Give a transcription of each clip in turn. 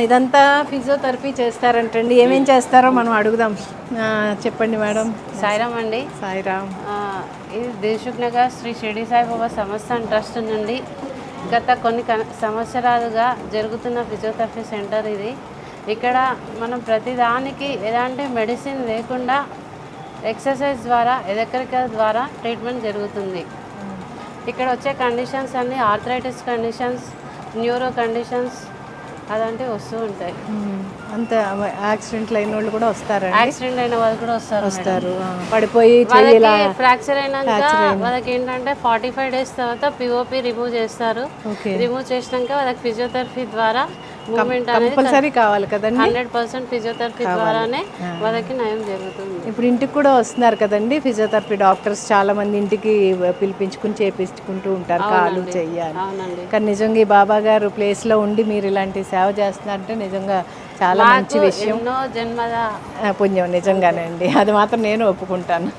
ఇదంతా ఫిజియోథెరపీ చేస్తారంటండి. ఏమేం చేస్తారో మనం అడుగుదాం. చెప్పండి మేడం. సాయిరామ్ అండి. సాయిరామ్. ఇది దిల్సుఖ్ నగర్ శ్రీ షిరిడి సాయిబాబా సంస్థాన్ ట్రస్ట్ నుండి గత కొన్ని సంవత్సరాలుగా జరుగుతున్న ఫిజియోథెరపీ సెంటర్ ఇది. ఇక్కడ మనం ప్రతిదానికి ఎలాంటి మెడిసిన్ లేకుండా ఎక్సర్సైజ్ ద్వారా ఎలక్ట్రికల్ ద్వారా ట్రీట్మెంట్ జరుగుతుంది. ఇక్కడ వచ్చే కండిషన్స్ అన్నీ ఆర్థరైటిస్ కండిషన్స్, న్యూరో కండిషన్స్ అలాంటివి వస్తూ ఉంటాయి. అంతే. యాక్సిడెంట్లు అయిన వాళ్ళు కూడా వస్తారు. యాక్సిడెంట్ అయిన వాళ్ళు కూడా వస్తారు. పడిపోయి ఫ్రాక్చర్ అయినాక వాళ్ళకి ఏంటంటే 45 days తర్వాత పిఓపి రిమూవ్ చేస్తారు. రిమూవ్ చేసినాక వాళ్ళకి ఫిజియోథెరపీ ద్వారా మూవ్మెంట్ కంపల్సరీ కావాలి కదండి. 100% ఫిజియోథెరపీ ద్వారానే వాళ్ళకి నయం జరుగుతుంది. ఇప్పుడు ఇంటికి కూడా వస్తున్నారు కదండి ఫిజియోథెరపీ డాక్టర్స్. చాలా మంది ఇంటికి పిలిపించుకుని చేపించుకుంటూ ఉంటారు కాలు చెయ్యాలి. కానీ నిజంగా ఈ బాబా గారు ప్లేస్ లో ఉండి మీరు ఇలాంటి సేవ చేస్తున్నారంటే నిజంగా చాలా మంచి విషయం. జన్మద పుణ్యం నిజంగానే అండి. అది మాత్రం నేను ఒప్పుకుంటాను.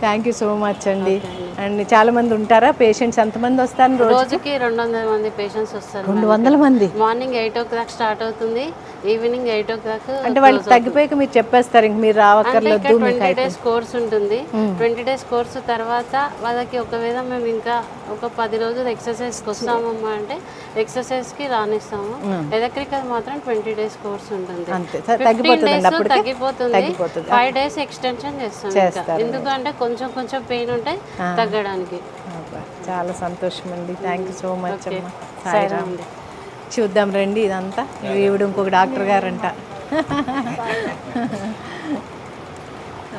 థ్యాంక్ యూ సో మచ్ అండి. అండ్ చాలా మంది ఉంటారా పేషెంట్స్? ఎంతమంది వస్తారు రోజుకి? 200 మంది పేషెంట్స్ వస్తారు. 200 మంది. మార్నింగ్ 8 o'clock స్టార్ట్ అవుతుంది, ఈవినింగ్ 8 o'clock. అంటే వాళ్ళకి తగ్గిపోయాక మీరు చెప్పేస్తారు ఇంక మీరు రావక్కర్లేదు. 20 days కోర్స్ ఉంటుంది. 20 days కోర్సు తర్వాత వాళ్ళకి ఒకవేళ మేము ఇంకా ఒక 10 రోజులు ఎక్సర్సైజ్కి వస్తామమ్మా అంటే ఎక్సర్సైజ్కి రానిస్తాము. ఎలక్ట్రికల్ మాత్రం 20 days కోర్స్ ఉంటుంది. 15 days తగ్గిపోతుంది. 5 days ఎక్స్టెన్షన్ చేస్తాం. ఎందుకంటే కొంచెం కొంచెం పెయిన్ ఉంటే తగ్గడానికి. చాలా సంతోషం అండి. థ్యాంక్ యూ సో మచ్ అమ్మా. సాయిరామ్. చూద్దాం రండి. ఇదంతా ఈవిడ ఇంకొక డాక్టర్ గారంట.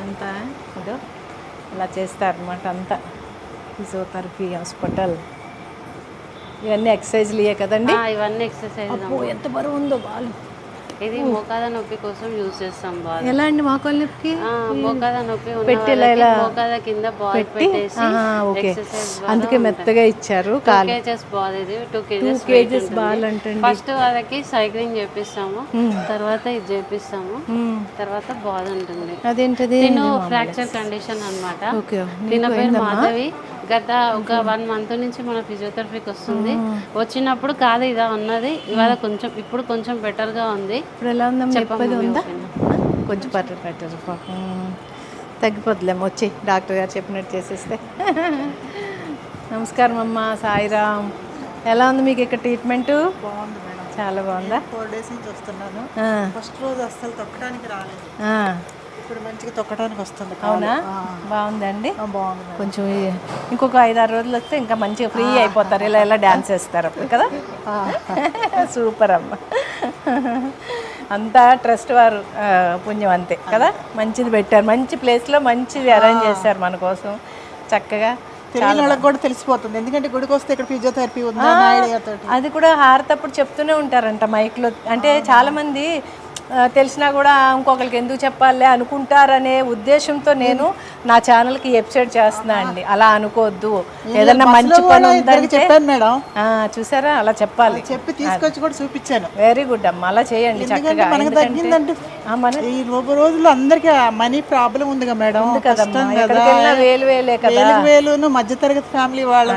అంతా ఇదో ఇలా చేస్తారనమాట. అంతా ఫిజియోథెరపీ హాస్పిటల్. ఇవన్నీ ఎక్సర్సైజ్లు ఇవే కదండి. ఇవన్నీ ఎక్సర్సైజ్. ఎంత బరువు ఉందో బాలు. ఇది మోకాల నొప్పి కోసం యూజ్ చేస్తాం. బాల్ ఎలా అండి మోకాల నొప్పికి? మోకాల నొప్పి మోకాల కింద బాల్ పెట్టేసి అందుకే మెత్తగా ఇచ్చారు. 2 kgs బాల్. ఇది 2 kgs బాల్ అంటే ఫస్ట్ వాళ్ళకి సైక్లింగ్ చేపిస్తాము, తర్వాత ఇది చేపిస్తాము, తర్వాత బాల్ ఉంటుంది. అదేంటది? నేను ఫ్రాక్చర్ కండిషన్ అన్నమాట. తిన పేరు మాధవి. గత ఒక 1 month నుంచి మన ఫిజియోథెరపీకి వస్తుంది. వచ్చినప్పుడు కాదు ఇలా ఉన్నది, ఇవాళ కొంచెం ఇప్పుడు కొంచెం బెటర్గా ఉంది. ఇప్పుడు ఎలా ఉందా? చెప్పది ఉందా? కొంచెం బెటర్ తగ్గిపోద్దులేమో వచ్చి డాక్టర్ గారు చెప్పినట్టు చేసేస్తే. నమస్కారం అమ్మ. సాయిరామ్. ఎలా ఉంది మీకు ఇక్కడ ట్రీట్మెంట్? బాగుంది మేడం. చాలా బాగుందా? 4 days నుంచి వస్తున్నాను. ఫస్ట్ రోజు అస్సలు తొక్కడానికి రాలేదు. ఇప్పుడు మంచిగా తొక్కడానికి వస్తుంది. అవునా? బాగుందండి. బాగుంది. కొంచెం ఇంకొక 5-6 రోజులు వస్తే ఇంకా మంచిగా ఫ్రీ అయిపోతారు. ఇలా డ్యాన్స్ వేస్తారు అప్పుడు కదా. సూపర్ అమ్మ. అంతా ట్రస్ట్ వారు పుణ్యం అంతే కదా. మంచిది పెట్టారు, మంచి ప్లేస్లో మంచిది అరేంజ్ చేశారు మన కోసం చక్కగా. తెలియని వాళ్ళకి కూడా తెలిసిపోతుంది. ఎందుకంటే గుడికి వస్తే ఇక్కడ ఫిజియోథెరపీ ఉందా అది కూడా హారతప్పుడు చెప్తూనే ఉంటారంట మైక్లో. అంటే చాలామంది తెలిసినా కూడా ఇంకొకరికి ఎందుకు చెప్పాలి అనుకుంటారనే ఉద్దేశంతో నేను నా ఛానల్కి ఎపిసోడ్ చేస్తున్నా అండి. అలా అనుకోవద్దు. ఏదన్నా మంచి పని ఉందని చెప్పాను మేడం. చూసారా? అలా చెప్పాలి. చెప్పి తీసుకొచ్చి కూడా చూపించాను. వెరీ గుడ్ అమ్మ. అలా చేయండి చక్కగా. మనకు తగ్గిందంటే ఈ రోజుల్లో అందరికీ మనీ ప్రాబ్లం ఉంది కదా మేడం. వేలే కదా. వేలును మధ్యతరగతి ఫ్యామిలీ వాళ్ళు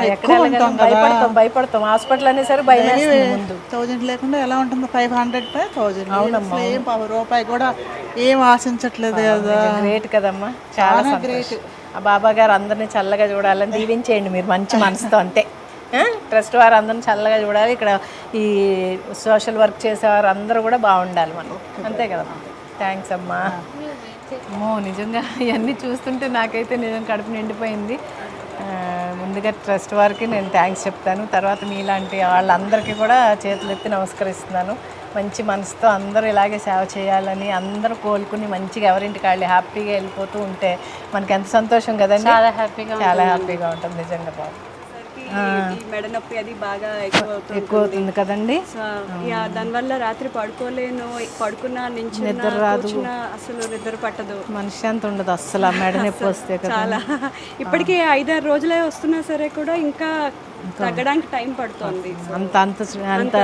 భయపడతాం. హాస్పిటల్ అనేసరి భయం. 1000 లేకుండా ఎలా ఉంటుంది? 500 1000. రూపాయి కూడా ఏం ఆశించట్లేదు కదా. గ్రేట్ కదమ్మా. చాలా గ్రేట్. ఆ బాబా గారు అందరినీ చల్లగా చూడాలని దీవించేయండి మీరు మంచి మనసుతో. అంతే. ట్రస్ట్ వారు అందరిని చల్లగా చూడాలి. ఇక్కడ ఈ సోషల్ వర్క్ చేసేవారు అందరూ కూడా బాగుండాలి మనం. అంతే కదమ్మా. థ్యాంక్స్ అమ్మా. నిజంగా ఇవన్నీ చూస్తుంటే నాకైతే నిజంగా కడుపు నిండిపోయింది. ముందుగా ట్రస్ట్ వారికి నేను థ్యాంక్స్ చెప్తాను. తర్వాత మీలాంటి వాళ్ళందరికీ కూడా చేతులు ఎత్తి నమస్కరిస్తున్నాను. మంచి మనసుతో అందరూ ఇలాగే సేవ చేయాలని, అందరూ కోలుకుని మంచిగా ఎవరింటికి వాళ్ళు హ్యాపీగా వెళ్ళిపోతూ ఉంటే మనకి ఎంత సంతోషం కదండి. చాలా హ్యాపీగా ఉంటుంది నిజంగా. బాబు మెడ నొప్పి అది బాగా ఎక్కువ అవుతుంది కదండి. దానివల్ల రాత్రి పడుకోలేను. పడుకున్నా నుంచి నిద్ర రాదు. అసలు నిద్ర పట్టదు. మనశ్శాంతి ఉండదు అస్సలు ఆ మెడ నొప్పి వస్తే. చాలా ఇప్పటికీ 5-6 రోజులే వస్తున్నా సరే కూడా ఇంకా తగ్గడానికి టైం పడుతుంది. అంత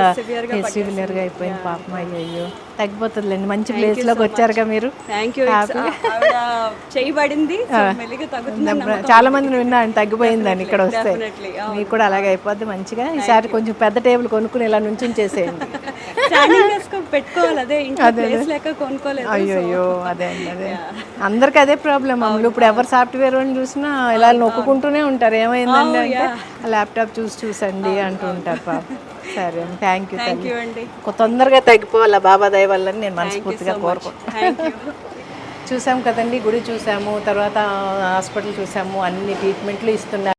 సివియర్గా అయిపోయింది పాపం. అయ్యో తగ్గిపోతుందిలేండి. మంచి ప్లేస్లోకి వచ్చారుగా మీరు. చేయబడింది. చాలా మందిని విన్నాను తగ్గిపోయిందని. ఇక్కడ వస్తే మీకు కూడా అలాగే అయిపోద్ది మంచిగా. ఈసారి కొంచెం పెద్ద టేబుల్ కొనుక్కుని ఇలా నుంచి చేసేయండి. పెట్టుకోవాలి, అదే ఇంట్లో ప్లేస్ లేక కొనుక్కోలేదు. అయ్యో అదే అండి అదే అందరికి అదే ప్రాబ్లం అమ్ములు. ఇప్పుడు ఎవరు సాఫ్ట్వేర్ అని చూసినా ఇలా నొక్కుంటూనే ఉంటారు, ఏమైందండి అంటే ల్యాప్టాప్ చూసండి అంటూ ఉంటారు పాప. సరే అండి, థ్యాంక్ యూ అండి. తొందరగా తగ్గిపోవాలా బాబా దయ వల్లని నేను మనస్ఫూర్తిగా కోరుకుంటున్నాను. చూసాం కదండి, గుడి చూసాము, తర్వాత హాస్పిటల్ చూసాము, అన్ని ట్రీట్మెంట్లు ఇస్తున్నారు.